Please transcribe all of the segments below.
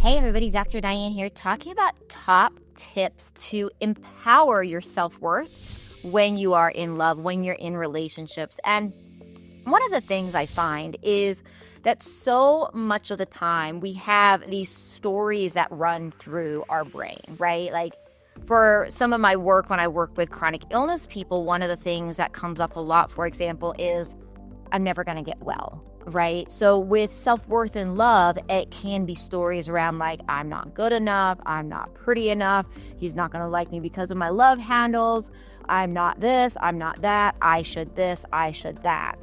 Hey everybody, Dr. Diane here, talking about top tips to empower your self-worth when you are in love, when you're in relationships. And one of the things I find is that so much of the time we have these stories that run through our brain, right? Like for some of my work, when I work with chronic illness people, one of the things that comes up a lot, for example, is I'm never going to get well, right? So with self-worth and love, it can be stories around like, I'm not good enough, I'm not pretty enough, he's not going to like me because of my love handles, I'm not this, I'm not that, I should this, I should that.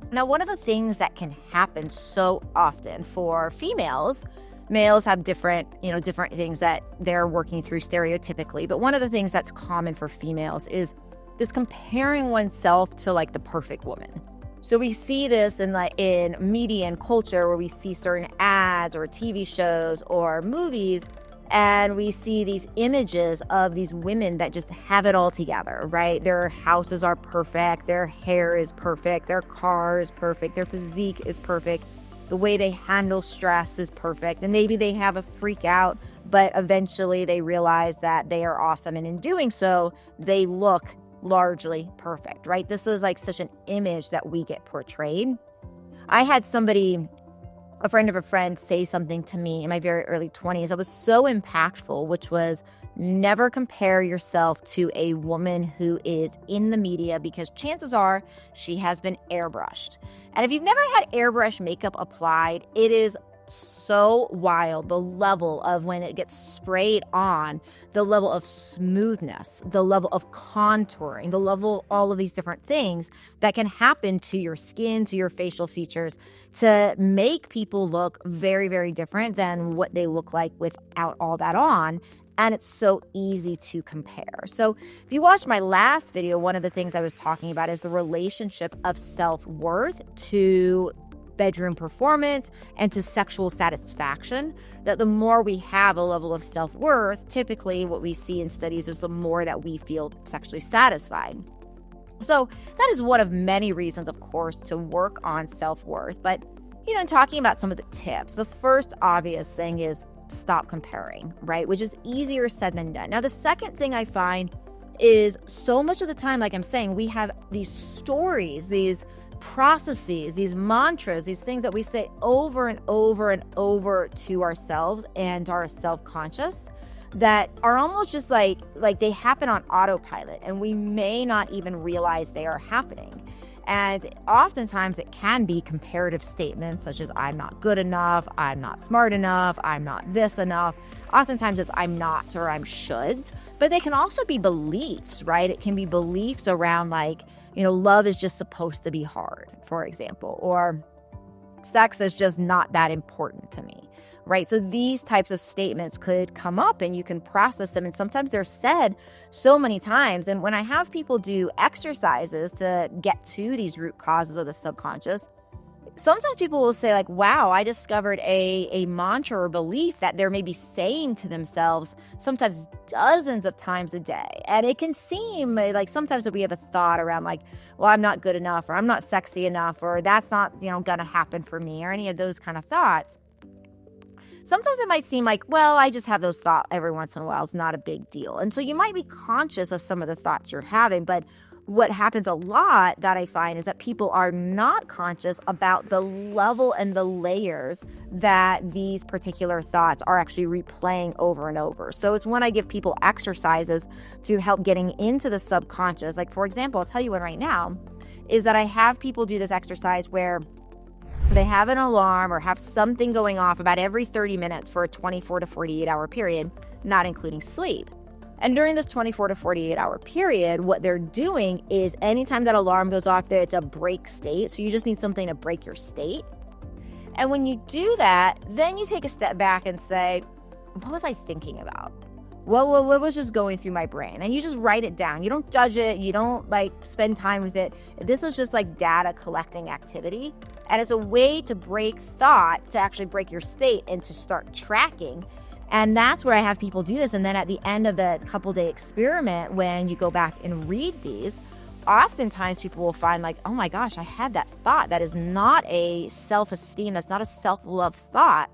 Now, one of the things that can happen so often for females, males have different things that they're working through stereotypically, but one of the things that's common for females is this comparing oneself to like the perfect woman. So we see this in media and culture where we see certain ads or TV shows or movies, and we see these images of these women that just have it all together, right? Their houses are perfect, their hair is perfect, their car is perfect, their physique is perfect, the way they handle stress is perfect, and maybe they have a freak out, but eventually they realize that they are awesome, and in doing so, they look largely perfect, right? This is like such an image that we get portrayed. I had a friend of a friend, say something to me in my very early 20s that was so impactful, which was never compare yourself to a woman who is in the media because chances are she has been airbrushed. And if you've never had airbrush makeup applied, it is so wild, the level of when it gets sprayed on, the level of smoothness, the level of contouring, the level of all of these different things that can happen to your skin, to your facial features, to make people look very, very different than what they look like without all that on. And it's so easy to compare. So if you watched my last video, one of the things I was talking about is the relationship of self-worth to bedroom performance and to sexual satisfaction, that the more we have a level of self-worth, typically what we see in studies is the more that we feel sexually satisfied. So that is one of many reasons, of course, to work on self-worth. But, in talking about some of the tips, the first obvious thing is stop comparing, right? Which is easier said than done. Now, the second thing I find is so much of the time, like I'm saying, we have these stories, these processes, these mantras, these things that we say over and over and over to ourselves and our self-conscious that are almost just like they happen on autopilot, and we may not even realize they are happening. And oftentimes it can be comparative statements such as I'm not good enough, I'm not smart enough, I'm not this enough. Oftentimes it's I'm not or I'm should, but they can also be beliefs, right? It can be beliefs around love is just supposed to be hard, for example, or sex is just not that important to me, right? So these types of statements could come up and you can process them. And sometimes they're said so many times. And when I have people do exercises to get to these root causes of the subconscious, sometimes people will say wow, I discovered a mantra or belief that they're maybe saying to themselves sometimes dozens of times a day. And it can seem like sometimes that we have a thought around well, I'm not good enough, or I'm not sexy enough, or that's not, gonna happen for me, or any of those kind of thoughts. Sometimes it might seem well, I just have those thoughts every once in a while. It's not a big deal. And so you might be conscious of some of the thoughts you're having, but what happens a lot that I find is that people are not conscious about the level and the layers that these particular thoughts are actually replaying over and over. So it's when I give people exercises to help getting into the subconscious. For example, I'll tell you one right now, is that I have people do this exercise where they have an alarm or have something going off about every 30 minutes for a 24 to 48 hour period, not including sleep. And during this 24 to 48 hour period, what they're doing is anytime that alarm goes off there, it's a break state. So you just need something to break your state. And when you do that, then you take a step back and say, what was I thinking about? What was just going through my brain? And you just write it down. You don't judge it. You don't spend time with it. This is just data collecting activity. And it's a way to break thought, to actually break your state and to start tracking. And that's where I have people do this. And then at the end of the couple-day experiment, when you go back and read these, oftentimes people will find oh my gosh, I had that thought. That is not a self-esteem. That's not a self-love thought.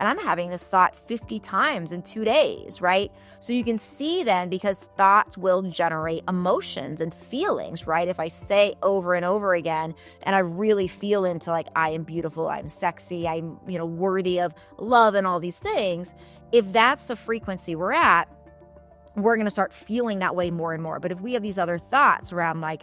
And I'm having this thought 50 times in 2 days, right? So you can see then, because thoughts will generate emotions and feelings, right? If I say over and over again, and I really feel into like, I am beautiful, I'm sexy, I'm, worthy of love and all these things. If that's the frequency we're at, we're going to start feeling that way more and more. But if we have these other thoughts around like,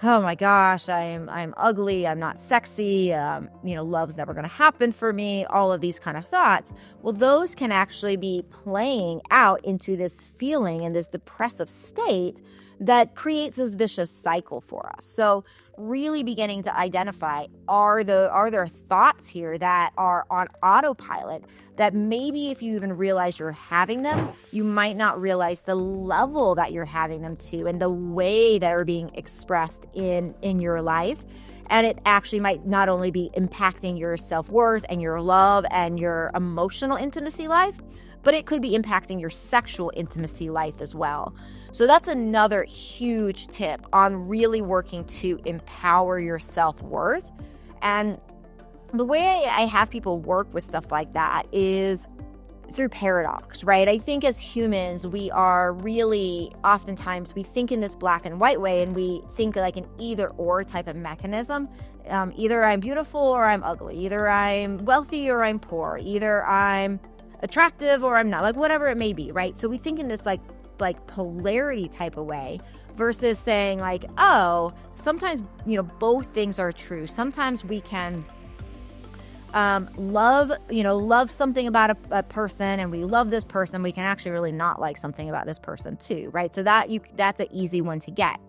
oh my gosh, I'm ugly, I'm not sexy, love's never going to happen for me, all of these kind of thoughts, well, those can actually be playing out into this feeling and this depressive state that creates this vicious cycle for us. So really beginning to identify, are there thoughts here that are on autopilot that maybe if you even realize you're having them, you might not realize the level that you're having them to and the way that are being expressed in your life. And it actually might not only be impacting your self-worth and your love and your emotional intimacy life, but it could be impacting your sexual intimacy life as well. So that's another huge tip on really working to empower your self-worth. And the way I have people work with stuff like that is through paradox, right? I think as humans, we are really, oftentimes we think in this black and white way, and we think like an either or type of mechanism. Either I'm beautiful or I'm ugly. Either I'm wealthy or I'm poor. Either I'm attractive or I'm not, like whatever it may be, right? So we think in this like polarity type of way versus saying like, oh, sometimes, both things are true. Sometimes we can love something about a person, and we love this person. We can actually really not like something about this person too, right? So that's an easy one to get.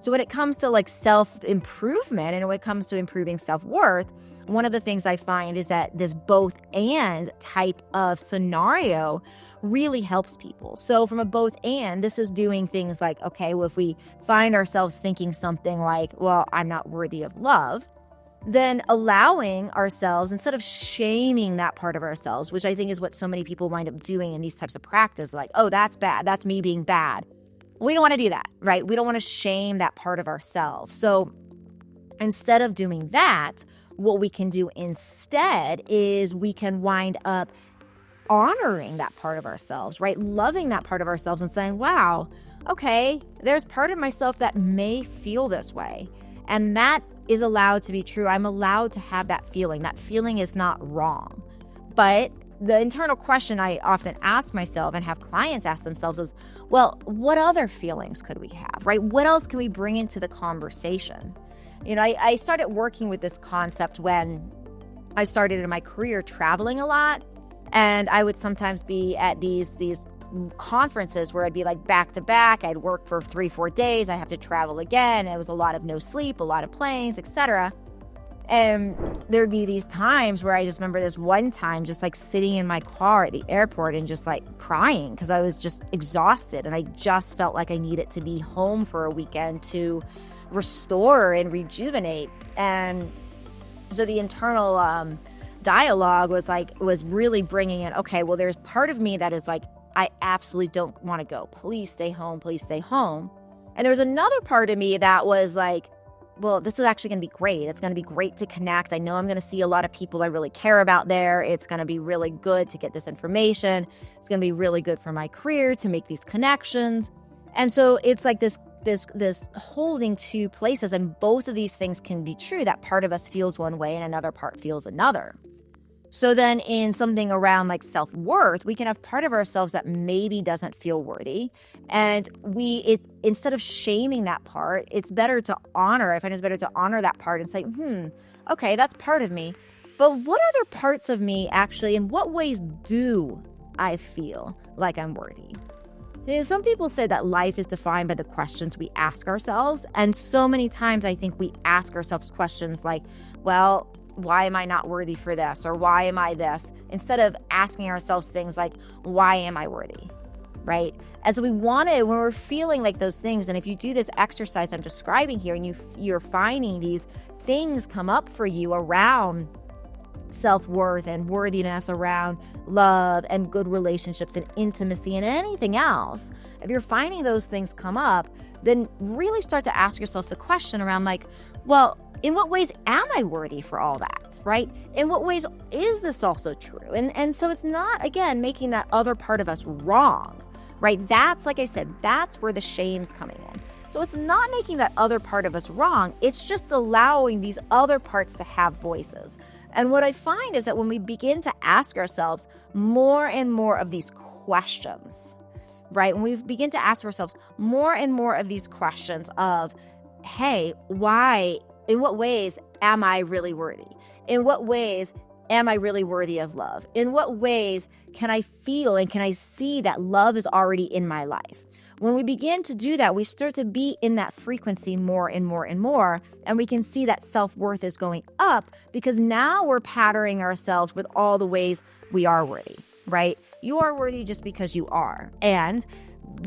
So when it comes to like self-improvement and when it comes to improving self-worth, one of the things I find is that this both and type of scenario really helps people. So from a both and, this is doing things like, okay, well, if we find ourselves thinking something like, well, I'm not worthy of love, then allowing ourselves, instead of shaming that part of ourselves, which I think is what so many people wind up doing in these types of practice, like, oh, that's bad, that's me being bad. We don't want to do that, right? We don't want to shame that part of ourselves. So instead of doing that, what we can do instead is we can wind up honoring that part of ourselves, right? Loving that part of ourselves and saying, wow, okay, there's part of myself that may feel this way. And that is allowed to be true. I'm allowed to have that feeling. That feeling is not wrong. But the internal question I often ask myself and have clients ask themselves is, well, what other feelings could we have, right? What else can we bring into the conversation? I started working with this concept when I started in my career traveling a lot. And I would sometimes be at these conferences where I'd be like back to back. I'd work for 3-4 days. I have to travel again. It was a lot of no sleep, a lot of planes, etc. And there'd be these times where I just remember this one time just like sitting in my car at the airport and just like crying because I was just exhausted. And I just felt like I needed to be home for a weekend to restore and rejuvenate. And so the internal dialogue was really bringing in, okay, well, there's part of me that is like, I absolutely don't want to go. Please stay home. Please stay home. And there was another part of me that was like, well, this is actually going to be great. It's going to be great to connect. I know I'm going to see a lot of people I really care about there. It's going to be really good to get this information. It's going to be really good for my career to make these connections. And so it's like this holding two places, and both of these things can be true. That part of us feels one way and another part feels another. So then in something around like self-worth, we can have part of ourselves that maybe doesn't feel worthy. And instead of shaming that part, it's better to honor. I find it's better to honor that part and say, okay, that's part of me. But what other parts of me actually, in what ways do I feel like I'm worthy? Some people say that life is defined by the questions we ask ourselves. And so many times I think we ask ourselves questions like, well, why am I not worthy for this? Or why am I this? Instead of asking ourselves things like, why am I worthy? Right? And so when we're feeling like those things, and if you do this exercise I'm describing here, and you're finding these things come up for you around self-worth and worthiness, around love and good relationships and intimacy and anything else, if you're finding those things come up, then really start to ask yourself the question around like, well, In what ways am I worthy for all that, right? In what ways is this also true? And so it's not, again, making that other part of us wrong, right? That's, like I said, that's where the shame's coming in. So it's not making that other part of us wrong. It's just allowing these other parts to have voices. And what I find is that when we begin to ask ourselves more and more of these questions, right? When we begin to ask ourselves more and more of these questions of, hey, why, in what ways am I really worthy? In what ways am I really worthy of love? In what ways can I feel and can I see that love is already in my life? When we begin to do that, we start to be in that frequency more and more and more, and we can see that self-worth is going up because now we're patterning ourselves with all the ways we are worthy, right? You are worthy just because you are. And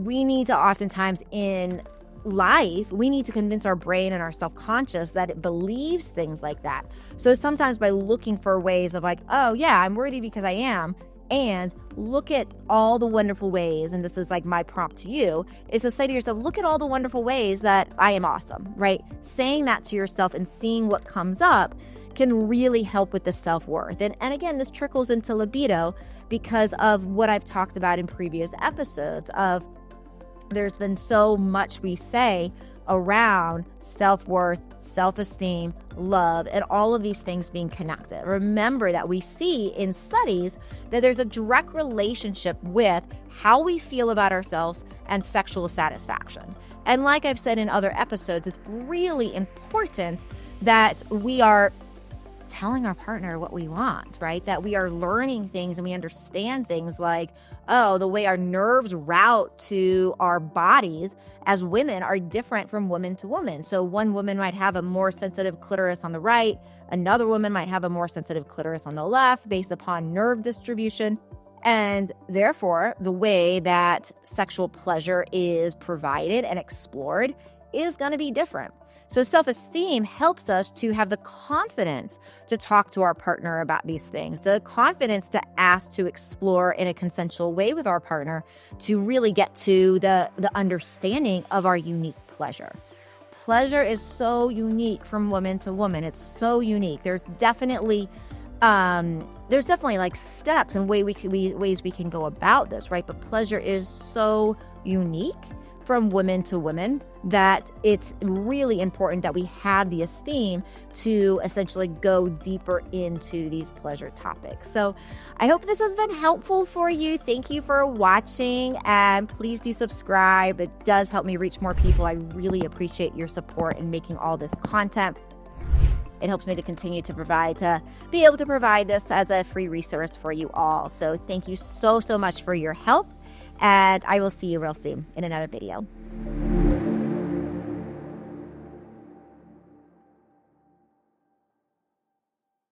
we need to oftentimes in life, we need to convince our brain and our self-conscious that it believes things like that. So sometimes by looking for ways of like, oh yeah, I'm worthy because I am, and look at all the wonderful ways, and this is like my prompt to you, is to say to yourself, look at all the wonderful ways that I am awesome, right? Saying that to yourself and seeing what comes up can really help with the self-worth. And again, this trickles into libido because of what I've talked about in previous episodes of there's been so much we say around self-worth, self-esteem, love, and all of these things being connected. Remember that we see in studies that there's a direct relationship with how we feel about ourselves and sexual satisfaction. And like I've said in other episodes, it's really important that we are telling our partner what we want, right? That we are learning things and we understand things like, oh, the way our nerves route to our bodies as women are different from woman to woman. So one woman might have a more sensitive clitoris on the right. Another woman might have a more sensitive clitoris on the left based upon nerve distribution. And therefore, the way that sexual pleasure is provided and explored is going to be different. So self-esteem helps us to have the confidence to talk to our partner about these things, the confidence to ask to explore in a consensual way with our partner to really get to the understanding of our unique pleasure. Pleasure is so unique from woman to woman. It's so unique. There's definitely like steps and ways we can go about this, right? But pleasure is so unique from women to women that it's really important that we have the esteem to essentially go deeper into these pleasure topics. So I hope this has been helpful for you. Thank you for watching, and please do subscribe. It does help me reach more people. I really appreciate your support in making all this content. It helps me to continue to be able to provide this as a free resource for you all. So thank you so much for your help. And I will see you real soon in another video.